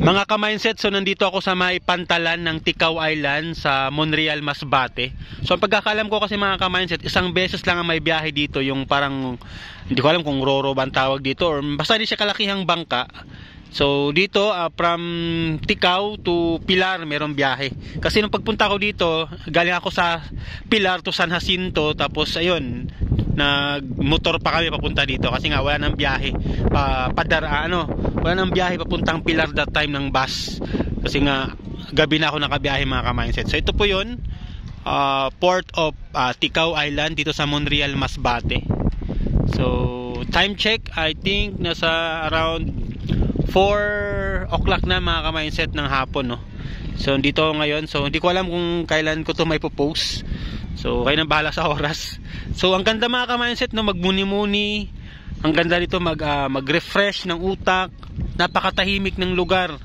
Mga ka-mindset, so nandito ako sa may pantalan ng Ticao Island sa Monreal, Masbate. So ang pagkakalam ko kasi mga ka-mindset, isang beses lang ang may biyahe dito, yung parang, hindi ko alam kung Roro ba ang tawag dito, or basta di siya kalakihang bangka. So dito, from Ticao to Pilar, merong biyahe. Kasi nung pagpunta ko dito, galing ako sa Pilar to San Jacinto, tapos ayun, nagmotor pa kami papunta dito kasi nga wala nang biyahe wala nang biyahe papuntang Pilar that time ng bus kasi nga gabi na ako nakabiyahe mga ka-mindset. So ito po yun, port of Ticao Island dito sa Monreal, Masbate. So time check, I think nasa around 4 o'clock na mga ka-mindset ng hapon, no? So dito ngayon, so hindi ko alam kung kailan ko to may post. So kayo nang bahala sa oras. So ang ganda mga ka-mindset, no, magmuni-muni. Ang ganda dito mag-refresh ng utak. Napakatahimik ng lugar.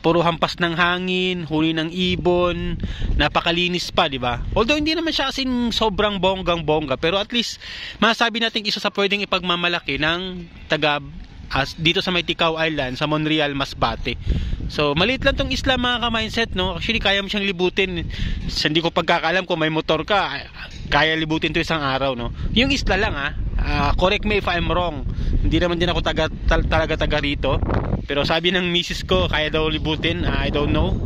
Puro hampas ng hangin, huni ng ibon, napakalinis pa, di ba? Although hindi naman siya kasing sobrang bonggang-bongga, pero at least masasabi natin isa sa pwedeng ipagmamalaki ng dito sa may Ticao Island sa Monreal, Masbate. So maliit lang tong isla mga ka-mindset, no? Actually kaya mo siyang libutin. Hindi ko pagkakalam kung may motor ka, kaya libutin to isang araw, no? Yung isla lang correct me if I'm wrong. Hindi naman din ako talaga taga rito. Pero sabi ng misis ko kaya daw libutin, I don't know.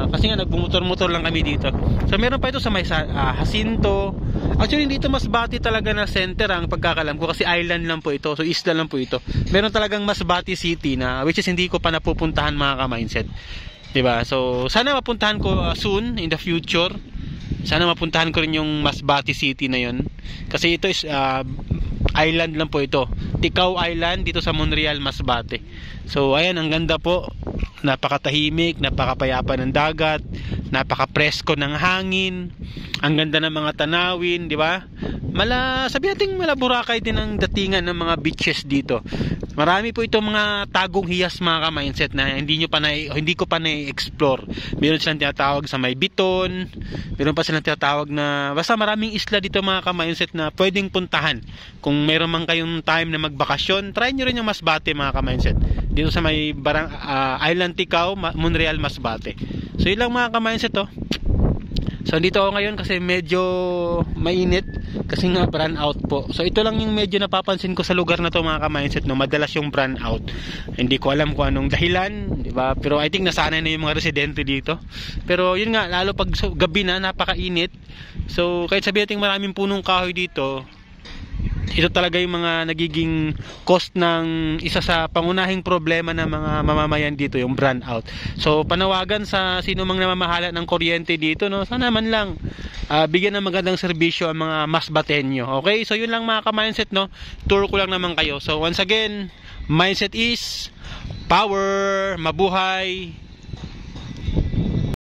Kasi nga nagbumotor-motor lang kami dito. So meron pa ito sa may Jacinto. Actually dito Masbate talaga na center ang pagkakalam ko kasi island lang po ito. So isla lang po ito. Meron talagang Masbate City na which is hindi ko pa napupuntahan mga ka-mindset. Diba? So sana mapuntahan ko soon in the future. Sana mapuntahan ko rin yung Masbate City na yon. Kasi ito is island lang po ito. Ticao Island dito sa Monreal, Masbate. So ayan, ang ganda po. Napakatahimik, napakapayapa ng dagat, napaka-presko ng hangin, ang ganda ng mga tanawin, di ba? Sabi natin Boracay din ang datingan ng mga beaches dito. Marami po itong mga tagong hiyas mga ka-mindset na hindi ko pa na-explore. Meron silang tinatawag sa may Biton, meron pa silang tinatawag na basta maraming isla dito mga ka-mindset na pwedeng puntahan. Kung meron man kayong time na magbakasyon, try nyo rin yung Masbate mga ka-mindset. Dito sa may Island Ticao, Monreal, Masbate. So yun lang mga ka-mindset, oh. So dito ako ngayon kasi medyo mainit kasi nga brand out po. So ito lang yung medyo napapansin ko sa lugar na to mga ka-mindset, no, madalas yung brand out. Hindi ko alam kung anong dahilan, di ba? Pero I think nasanay na yung mga residente dito. Pero yun nga, lalo pag gabi na napakainit. So kahit sabihin natin maraming punong kahoy dito, ito talaga yung mga nagiging cost ng isa sa pangunahing problema ng mga mamamayan dito, yung brand out. So panawagan sa sino mang namamahala ng kuryente dito, no, sana man lang bigyan ng magandang serbisyo ang mga Masbateño. Okay, so yun lang mga ka-mindset, no, tour ko lang naman kayo. So once again, mindset is power, mabuhay.